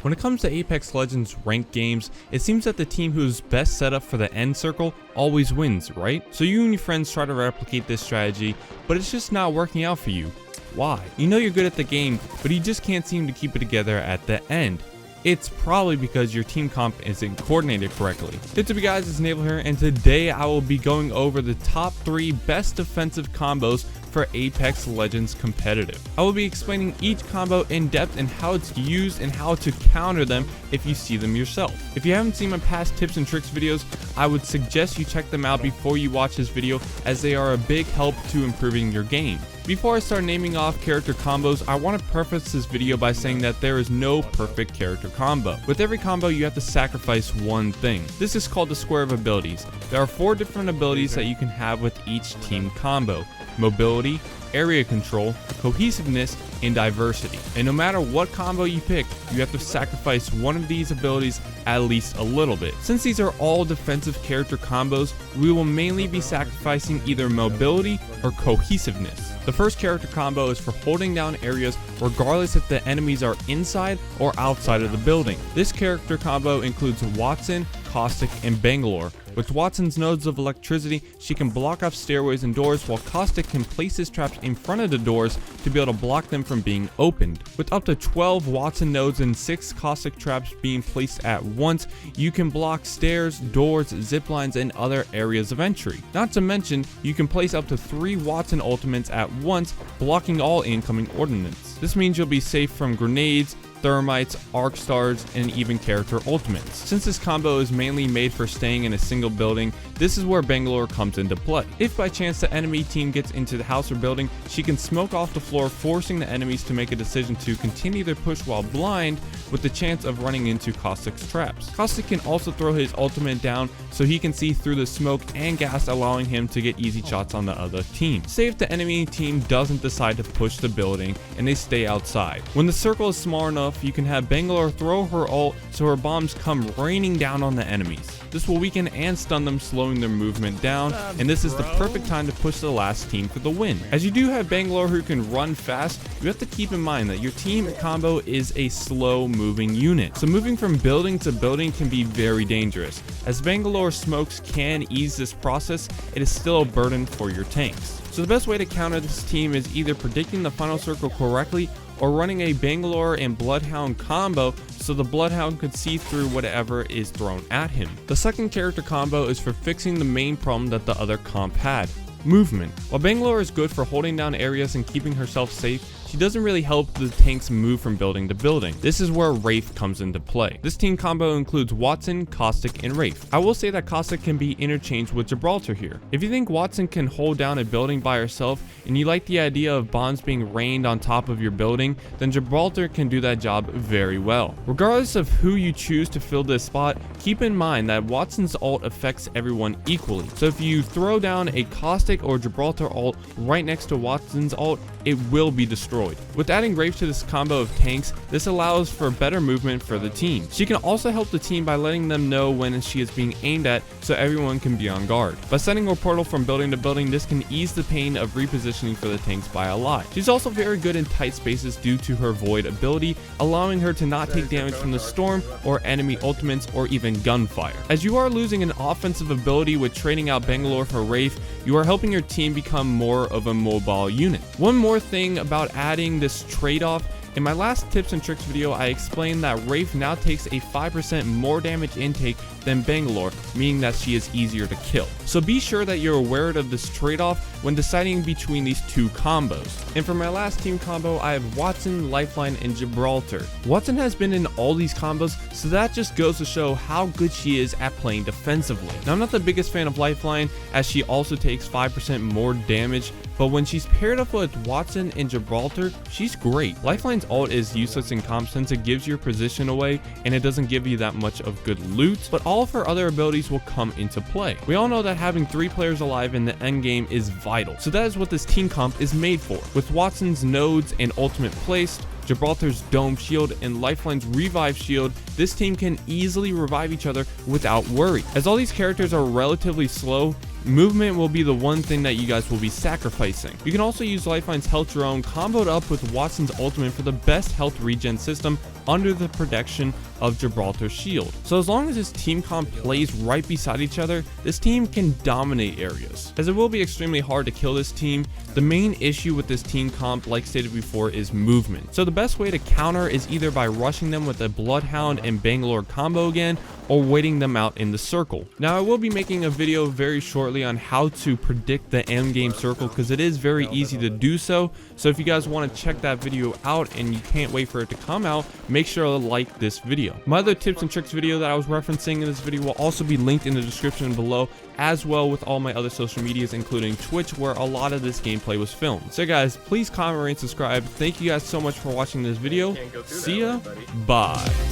When it comes to Apex Legends ranked games, it seems that the team who's best set up for the end circle always wins, right? So you and your friends try to replicate this strategy, but it's just not working out for you. Why? You know you're good at the game, but you just can't seem to keep it together at the end. It's probably because your team comp isn't coordinated correctly. What's up guys, it's Navelow here, and today I will be going over the top 3 best defensive combos for Apex Legends competitive. I will be explaining each combo in depth and how it's used and how to counter them if you see them yourself. If you haven't seen my past tips and tricks videos, I would suggest you check them out before you watch this video, as they are a big help to improving your game. Before I start naming off character combos, I want to preface this video by saying that there is no perfect character combo. With every combo, you have to sacrifice one thing. This is called the square of abilities. There are 4 different abilities that you can have with each team combo: mobility, area control, cohesiveness, and diversity. And no matter what combo you pick, you have to sacrifice one of these abilities at least a little bit. Since these are all defensive character combos, we will mainly be sacrificing either mobility or cohesiveness. The first character combo is for holding down areas regardless if the enemies are inside or outside of the building. This character combo includes Wattson, Caustic, and Bangalore. With Wattson's nodes of electricity, she can block off stairways and doors, while Caustic can place his traps in front of the doors to be able to block them from being opened. With up to 12 Wattson nodes and 6 Caustic traps being placed at once, you can block stairs, doors, zip lines, and other areas of entry. Not to mention, you can place up to 3 Wattson ultimates at once, blocking all incoming ordnance. This means you'll be safe from grenades, thermites, arc stars, and even character ultimates. Since this combo is mainly made for staying in a single building, this is where Bangalore comes into play. If by chance the enemy team gets into the house or building, she can smoke off the floor, forcing the enemies to make a decision to continue their push while blind, with the chance of running into Caustic's traps. Caustic can also throw his ultimate down so he can see through the smoke and gas, allowing him to get easy shots on the other team. Say if the enemy team doesn't decide to push the building and they stay outside. When the circle is small enough, you can have Bangalore throw her ult so her bombs come raining down on the enemies. This will weaken and stun them, slowing their movement down, and this is the perfect time to push the last team for the win. As you do have Bangalore who can run fast, you have to keep in mind that your team combo is a slow moving unit. So moving from building to building can be very dangerous. As Bangalore smokes can ease this process, it is still a burden for your tanks. So the best way to counter this team is either predicting the final circle correctly or running a Bangalore and Bloodhound combo so the Bloodhound could see through whatever is thrown at him. The second character combo is for fixing the main problem that the other comp had: movement. While Bangalore is good for holding down areas and keeping herself safe, she doesn't really help the tanks move from building to building. This is where Wraith comes into play. This team combo includes Wattson, Caustic, and Wraith. I will say that Caustic can be interchanged with Gibraltar here. If you think Wattson can hold down a building by herself and you like the idea of bombs being rained on top of your building, then Gibraltar can do that job very well. Regardless of who you choose to fill this spot, keep in mind that Wattson's ult affects everyone equally. So if you throw down a Caustic or Gibraltar ult right next to Wattson's ult, it will be destroyed. With adding Wraith to this combo of tanks, this allows for better movement for the team. She can also help the team by letting them know when she is being aimed at, so everyone can be on guard. By setting a portal from building to building, this can ease the pain of repositioning for the tanks by a lot. She's also very good in tight spaces due to her void ability, allowing her to not take damage from the storm or enemy ultimates or even gunfire. As you are losing an offensive ability with trading out Bangalore for Wraith, you are helping your team become more of a mobile unit. One more thing about adding this trade-off: in my last tips and tricks video, I explained that Wraith now takes a 5% more damage intake than Bangalore, meaning that she is easier to kill. So be sure that you're aware of this trade-off when deciding between these 2 combos. And for my last team combo, I have Wattson, Lifeline, and Gibraltar. Wattson has been in all these combos, so that just goes to show how good she is at playing defensively. Now, I'm not the biggest fan of Lifeline, as she also takes 5% more damage, but when she's paired up with Wattson and Gibraltar, she's great. Lifeline's ult is useless in comp since it gives your position away and it doesn't give you that much of good loot, but all of her other abilities will come into play. We all know that having 3 players alive in the endgame is vital, so that is what this team comp is made for. With Wattson's nodes and ultimate placed, Gibraltar's dome shield, and Lifeline's revive shield, this team can easily revive each other without worry. As all these characters are relatively slow, movement will be the one thing that you guys will be sacrificing. You can also use Lifeline's health drone comboed up with Wattson's ultimate for the best health regen system under the protection of Gibraltar's shield. So as long as this team comp plays right beside each other, this team can dominate areas. As it will be extremely hard to kill this team, the main issue with this team comp, like stated before, is movement. So the best way to counter is either by rushing them with a Bloodhound and Bangalore combo again, or waiting them out in the circle. Now I will be making a video very shortly on how to predict the end game circle, because it is very easy to do so. So if you guys want to check that video out and you can't wait for it to come out, make sure to like this video. My other tips and tricks video that I was referencing in this video will also be linked in the description below, as well with all my other social medias, including Twitch, where a lot of this gameplay was filmed. So guys, please comment, rate, and subscribe. Thank you guys so much for watching this video. See ya. Bye.